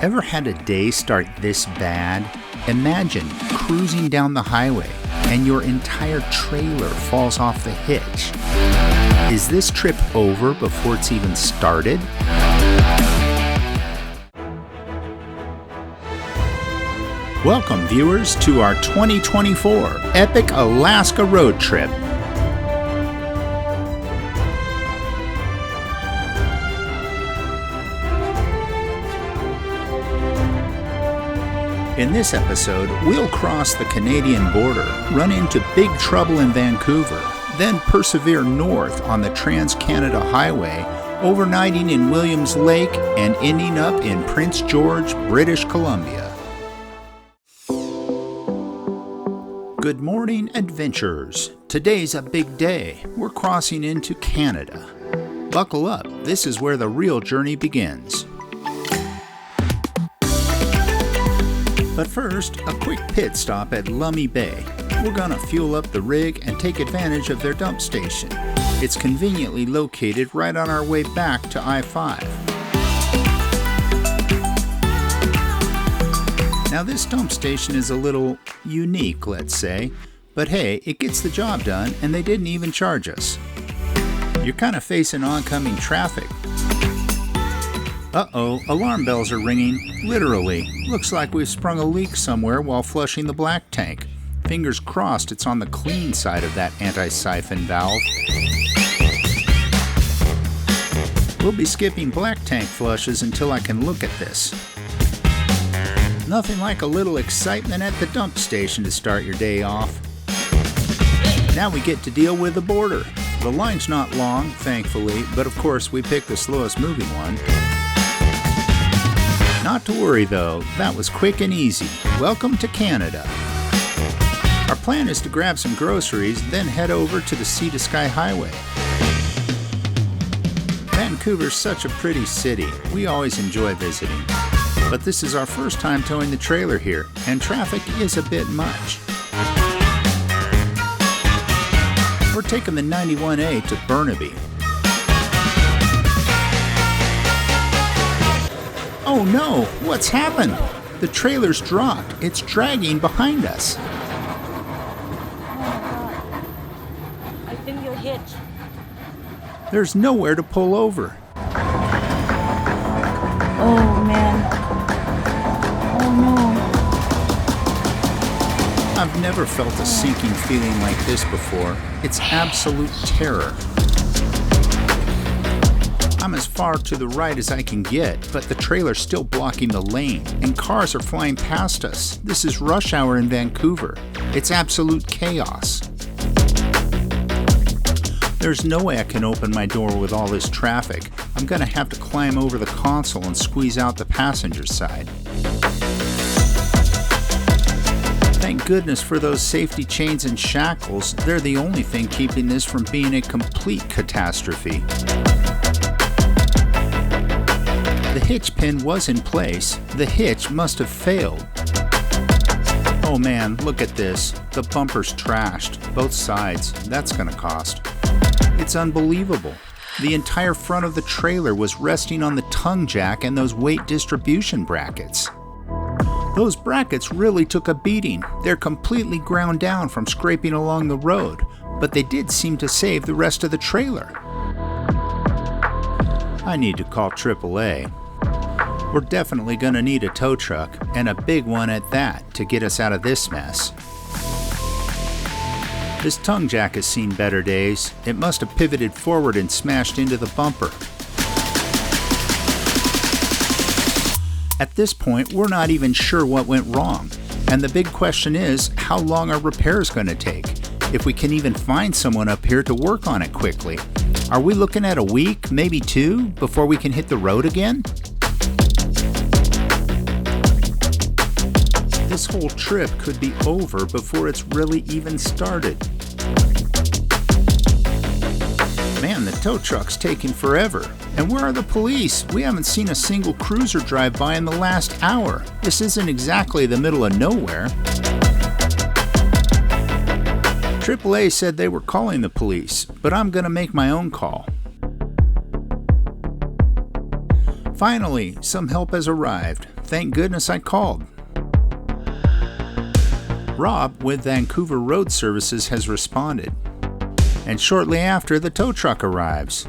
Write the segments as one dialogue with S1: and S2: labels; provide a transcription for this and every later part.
S1: Ever had a day start this bad? Imagine cruising down the highway and your entire trailer falls off the hitch. Is this trip over before it's even started? Welcome, viewers, to our 2024 Epic Alaska Road Trip. In this episode, we'll cross the Canadian border, run into big trouble in Vancouver, then persevere north on the Trans-Canada Highway, overnighting in Williams Lake and ending up in Prince George, British Columbia. Good morning, adventurers. Today's a big day. We're crossing into Canada. Buckle up, this is where the real journey begins. But first, a quick pit stop at Lummi Bay. We're gonna fuel up the rig and take advantage of their dump station. It's conveniently located right on our way back to I-5. Now this dump station is a little unique, let's say, but hey, it gets the job done and they didn't even charge us. You're kind of facing oncoming traffic. Uh-oh, alarm bells are ringing, literally. Looks like we've sprung a leak somewhere while flushing the black tank. Fingers crossed it's on the clean side of that anti-siphon valve. We'll be skipping black tank flushes until I can look at this. Nothing like a little excitement at the dump station to start your day off. Now we get to deal with the border. The line's not long, thankfully, but of course we picked the slowest moving one. Not to worry though, that was quick and easy. Welcome to Canada. Our plan is to grab some groceries, then head over to the Sea to Sky Highway. Vancouver's such a pretty city. We always enjoy visiting. But this is our first time towing the trailer here, and traffic is a bit much. We're taking the 91A to Burnaby. Oh no! What's happened? The trailer's dropped. It's dragging behind us.
S2: Oh my God. I think you're hit.
S1: There's nowhere to pull over.
S2: Oh man. Oh no.
S1: I've never felt a sinking feeling like this before. It's absolute terror. I'm as far to the right as I can get, but the trailer's still blocking the lane, and cars are flying past us. This is rush hour in Vancouver. It's absolute chaos. There's no way I can open my door with all this traffic. I'm gonna have to climb over the console and squeeze out the passenger side. Thank goodness for those safety chains and shackles. They're the only thing keeping this from being a complete catastrophe. The hitch pin was in place. The hitch must have failed. Oh man, look at this. The bumper's trashed. Both sides. That's gonna cost. It's unbelievable. The entire front of the trailer was resting on the tongue jack and those weight distribution brackets. Those brackets really took a beating. They're completely ground down from scraping along the road, but they did seem to save the rest of the trailer. I need to call AAA. We're definitely gonna need a tow truck, and a big one at that, to get us out of this mess. This tongue jack has seen better days. It must have pivoted forward and smashed into the bumper. At this point, we're not even sure what went wrong. And the big question is, how long are repairs gonna take? If we can even find someone up here to work on it quickly. Are we looking at a week, maybe 2, before we can hit the road again? This whole trip could be over before it's really even started. Man, the tow truck's taking forever. And where are the police? We haven't seen a single cruiser drive by in the last hour. This isn't exactly the middle of nowhere. AAA said they were calling the police, but I'm gonna make my own call. Finally, some help has arrived. Thank goodness I called. Rob with Vancouver Road Services has responded, and shortly after, the tow truck arrives.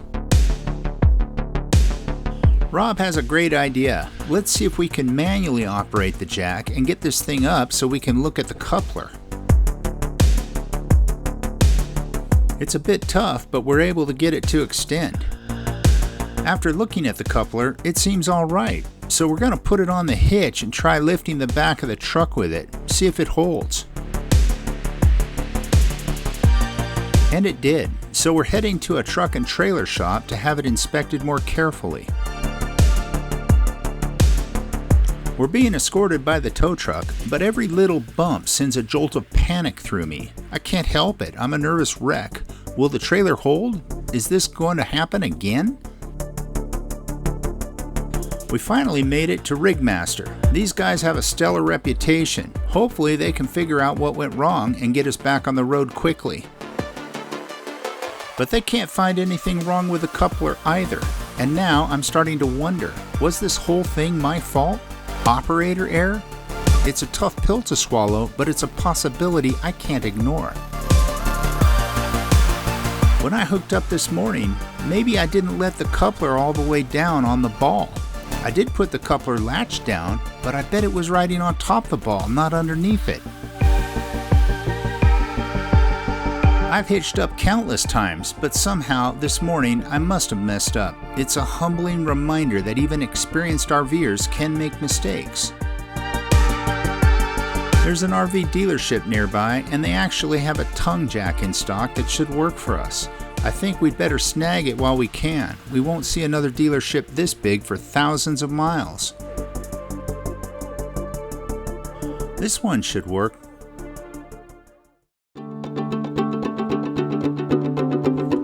S1: Rob has a great idea. Let's see if we can manually operate the jack and get this thing up so we can look at the coupler. It's a bit tough, but we're able to get it to extend. After looking at the coupler, it seems all right, so we're going to put it on the hitch and try lifting the back of the truck with it, see if it holds. And it did, so we're heading to a truck and trailer shop to have it inspected more carefully. We're being escorted by the tow truck, but every little bump sends a jolt of panic through me. I can't help it. I'm a nervous wreck. Will the trailer hold? Is this going to happen again? We finally made it to Rigmaster. These guys have a stellar reputation. Hopefully they can figure out what went wrong and get us back on the road quickly. But they can't find anything wrong with the coupler either. And now I'm starting to wonder, was this whole thing my fault? Operator error? It's a tough pill to swallow, but it's a possibility I can't ignore. When I hooked up this morning, maybe I didn't let the coupler all the way down on the ball. I did put the coupler latch down, but I bet it was riding on top of the ball, not underneath it. I've hitched up countless times, but somehow this morning I must have messed up. It's a humbling reminder that even experienced RVers can make mistakes. There's an RV dealership nearby, and they actually have a tongue jack in stock that should work for us. I think we'd better snag it while we can. We won't see another dealership this big for thousands of miles. This one should work.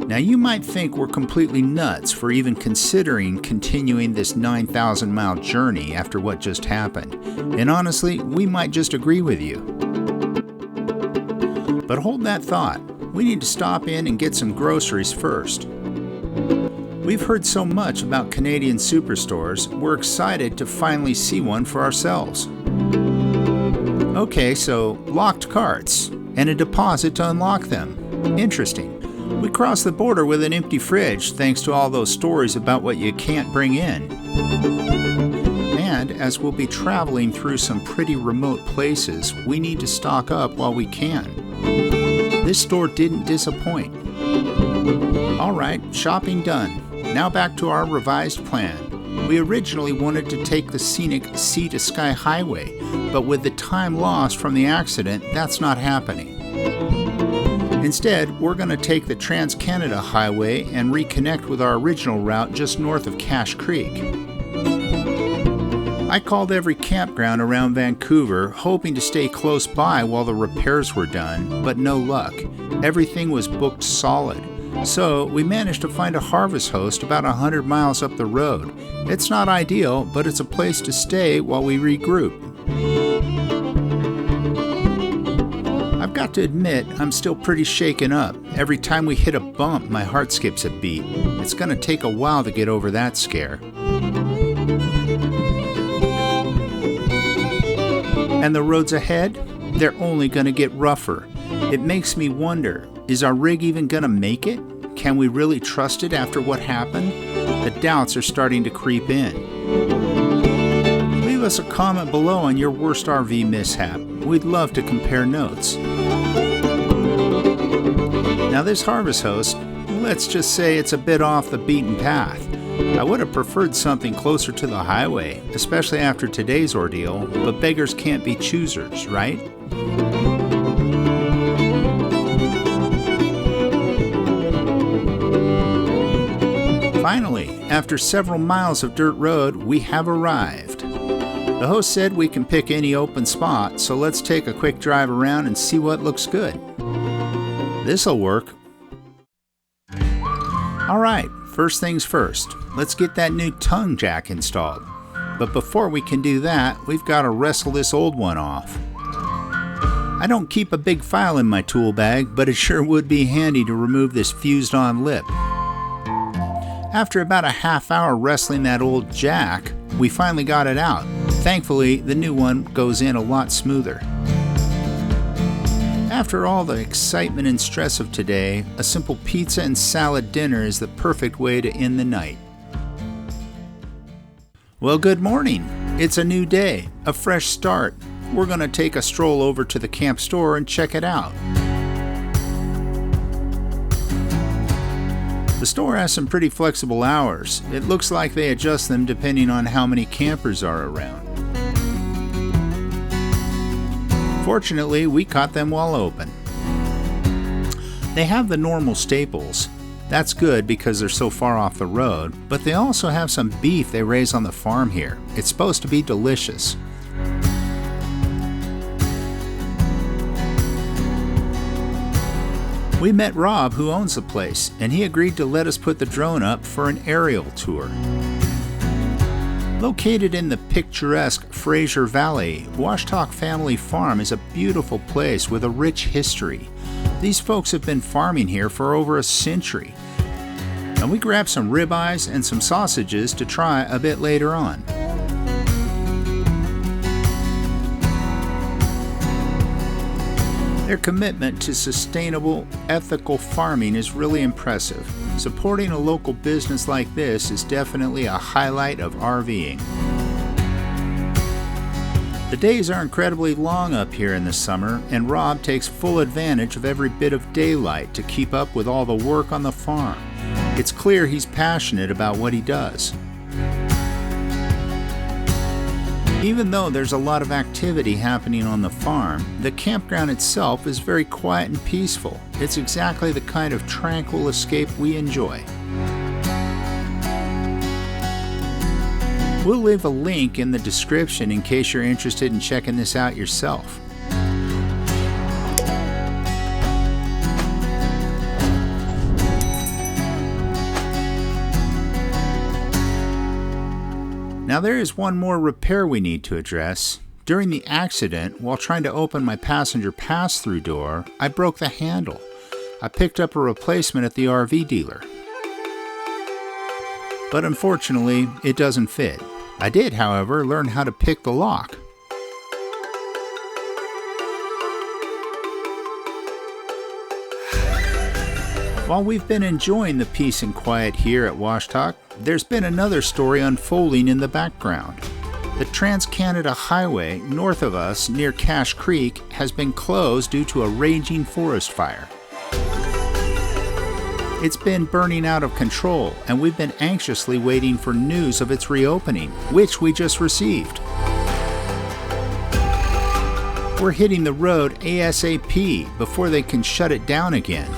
S1: Now you might think we're completely nuts for even considering continuing this 9,000 mile journey after what just happened. And honestly, we might just agree with you. But hold that thought. We need to stop in and get some groceries first. We've heard so much about Canadian superstores, we're excited to finally see one for ourselves. Okay, so locked carts and a deposit to unlock them. Interesting. We crossed the border with an empty fridge thanks to all those stories about what you can't bring in. And as we'll be traveling through some pretty remote places, we need to stock up while we can. This store didn't disappoint. Alright, shopping done. Now back to our revised plan. We originally wanted to take the scenic Sea to Sky Highway, but with the time lost from the accident, that's not happening. Instead, we're going to take the Trans-Canada Highway and reconnect with our original route just north of Cache Creek. I called every campground around Vancouver, hoping to stay close by while the repairs were done, but no luck. Everything was booked solid. So we managed to find a harvest host about 100 miles up the road. It's not ideal, but it's a place to stay while we regroup. I've got to admit, I'm still pretty shaken up. Every time we hit a bump, my heart skips a beat. It's going to take a while to get over that scare. And the roads ahead? They're only going to get rougher. It makes me wonder, is our rig even going to make it? Can we really trust it after what happened? The doubts are starting to creep in. Leave us a comment below on your worst RV mishap. We'd love to compare notes. Now this harvest host, let's just say it's a bit off the beaten path. I would have preferred something closer to the highway, especially after today's ordeal, but beggars can't be choosers, right? Finally, after several miles of dirt road, we have arrived. The host said we can pick any open spot, so let's take a quick drive around and see what looks good. This'll work. Alright, first things first, let's get that new tongue jack installed. But before we can do that, we've got to wrestle this old one off. I don't keep a big file in my tool bag, but it sure would be handy to remove this fused-on lip. After about a half hour wrestling that old jack, we finally got it out. Thankfully, the new one goes in a lot smoother. After all the excitement and stress of today, a simple pizza and salad dinner is the perfect way to end the night. Well, good morning. It's a new day, a fresh start. We're going to take a stroll over to the camp store and check it out. The store has some pretty flexible hours. It looks like they adjust them depending on how many campers are around. Fortunately, we caught them while open. They have the normal staples. That's good because they're so far off the road, but they also have some beef they raise on the farm here. It's supposed to be delicious. We met Rob, who owns the place, and he agreed to let us put the drone up for an aerial tour. Located in the picturesque Fraser Valley, Washtok Family Farm is a beautiful place with a rich history. These folks have been farming here for over a century. And we grabbed some ribeyes and some sausages to try a bit later on. Their commitment to sustainable, ethical farming is really impressive. Supporting a local business like this is definitely a highlight of RVing. The days are incredibly long up here in the summer, and Rob takes full advantage of every bit of daylight to keep up with all the work on the farm. It's clear he's passionate about what he does. Even though there's a lot of activity happening on the farm, the campground itself is very quiet and peaceful. It's exactly the kind of tranquil escape we enjoy. We'll leave a link in the description in case you're interested in checking this out yourself. Now there is one more repair we need to address. During the accident, while trying to open my passenger pass-through door, I broke the handle. I picked up a replacement at the RV dealer. But unfortunately, it doesn't fit. I did, however, learn how to pick the lock. While we've been enjoying the peace and quiet here at Washtok, there's been another story unfolding in the background. The Trans-Canada Highway north of us near Cache Creek has been closed due to a raging forest fire. It's been burning out of control, and we've been anxiously waiting for news of its reopening, which we just received. We're hitting the road ASAP before they can shut it down again.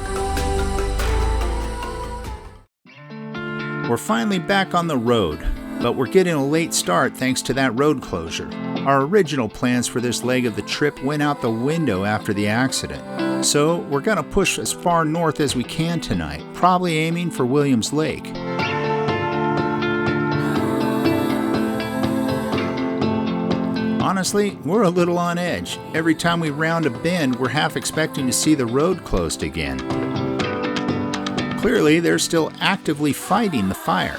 S1: We're finally back on the road, but we're getting a late start thanks to that road closure. Our original plans for this leg of the trip went out the window after the accident, so we're going to push as far north as we can tonight, probably aiming for Williams Lake. Honestly, we're a little on edge. Every time we round a bend, we're half expecting to see the road closed again. Clearly, they're still actively fighting the fire.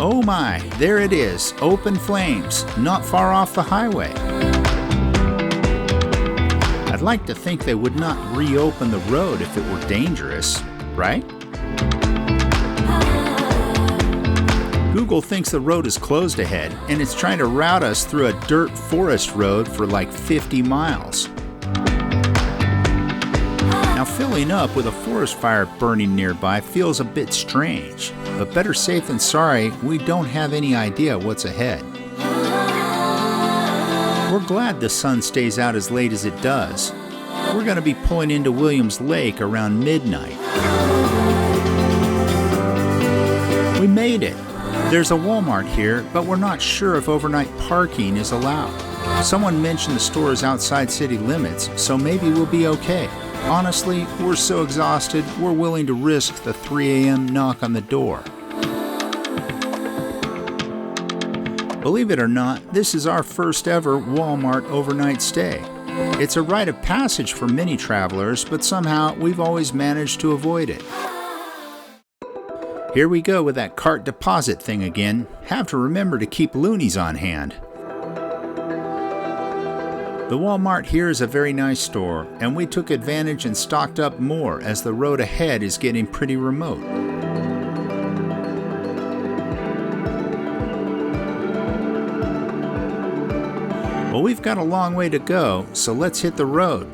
S1: Oh my, there it is, open flames, not far off the highway. I'd like to think they would not reopen the road if it were dangerous, right? Google thinks the road is closed ahead, and it's trying to route us through a dirt forest road for like 50 miles. Now, filling up with a forest fire burning nearby feels a bit strange, but better safe than sorry, we don't have any idea what's ahead. We're glad the sun stays out as late as it does. We're going to be pulling into Williams Lake around midnight. We made it. There's a Walmart here, but we're not sure if overnight parking is allowed. Someone mentioned the store is outside city limits, so maybe we'll be okay. Honestly, we're so exhausted, we're willing to risk the 3 a.m. knock on the door. Believe it or not, this is our first ever Walmart overnight stay. It's a rite of passage for many travelers, but somehow we've always managed to avoid it. Here we go with that cart deposit thing again. Have to remember to keep loonies on hand. The Walmart here is a very nice store, and we took advantage and stocked up more as the road ahead is getting pretty remote. Well, we've got a long way to go, so let's hit the road.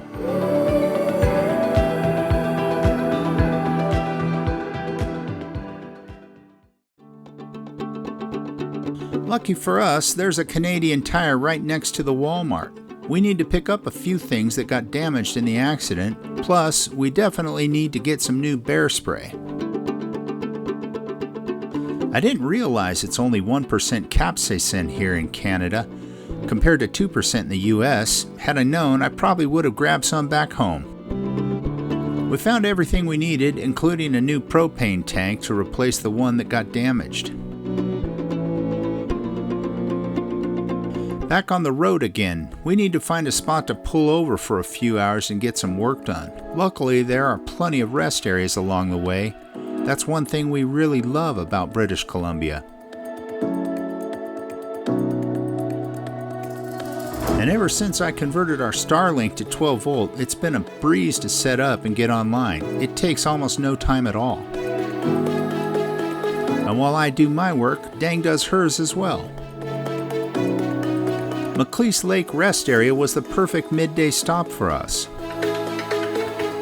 S1: Lucky for us, there's a Canadian Tire right next to the Walmart. We need to pick up a few things that got damaged in the accident, plus we definitely need to get some new bear spray. I didn't realize it's only 1% capsaicin here in Canada, compared to 2% in the US. Had I known, I probably would have grabbed some back home. We found everything we needed, including a new propane tank to replace the one that got damaged. Back on the road again, we need to find a spot to pull over for a few hours and get some work done. Luckily, there are plenty of rest areas along the way. That's one thing we really love about British Columbia. And ever since I converted our Starlink to 12 volt, it's been a breeze to set up and get online. It takes almost no time at all. And while I do my work, Dang does hers as well. McLeese Lake Rest Area was the perfect midday stop for us.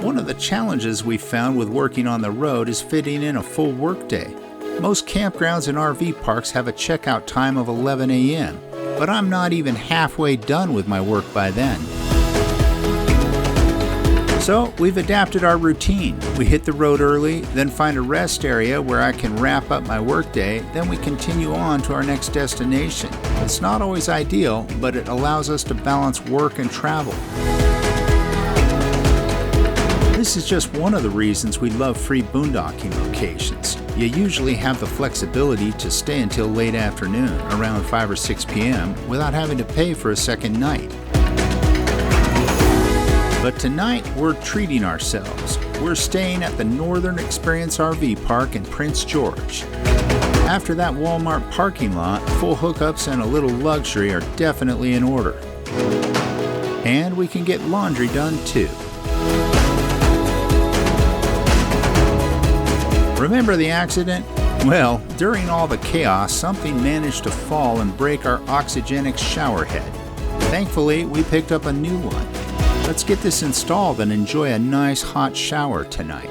S1: One of the challenges we've found with working on the road is fitting in a full workday. Most campgrounds and RV parks have a checkout time of 11 a.m., but I'm not even halfway done with my work by then. So we've adapted our routine. We hit the road early, then find a rest area where I can wrap up my workday, then we continue on to our next destination. It's not always ideal, but it allows us to balance work and travel. This is just one of the reasons we love free boondocking locations. You usually have the flexibility to stay until late afternoon, around 5 or 6 p.m., without having to pay for a second night. But tonight, we're treating ourselves. We're staying at the Northern Experience RV Park in Prince George. After that Walmart parking lot, full hookups and a little luxury are definitely in order. And we can get laundry done too. Remember the accident? Well, during all the chaos, something managed to fall and break our oxygenic shower head. Thankfully, we picked up a new one. Let's get this installed and enjoy a nice hot shower tonight.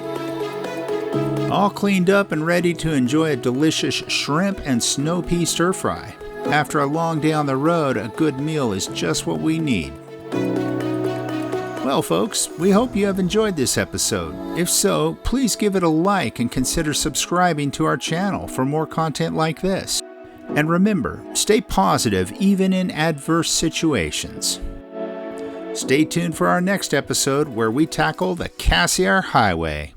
S1: All cleaned up and ready to enjoy a delicious shrimp and snow pea stir fry. After a long day on the road, a good meal is just what we need. Well, folks, we hope you have enjoyed this episode. If so, please give it a like and consider subscribing to our channel for more content like this. And remember, stay positive even in adverse situations. Stay tuned for our next episode where we tackle the Cassiar Highway.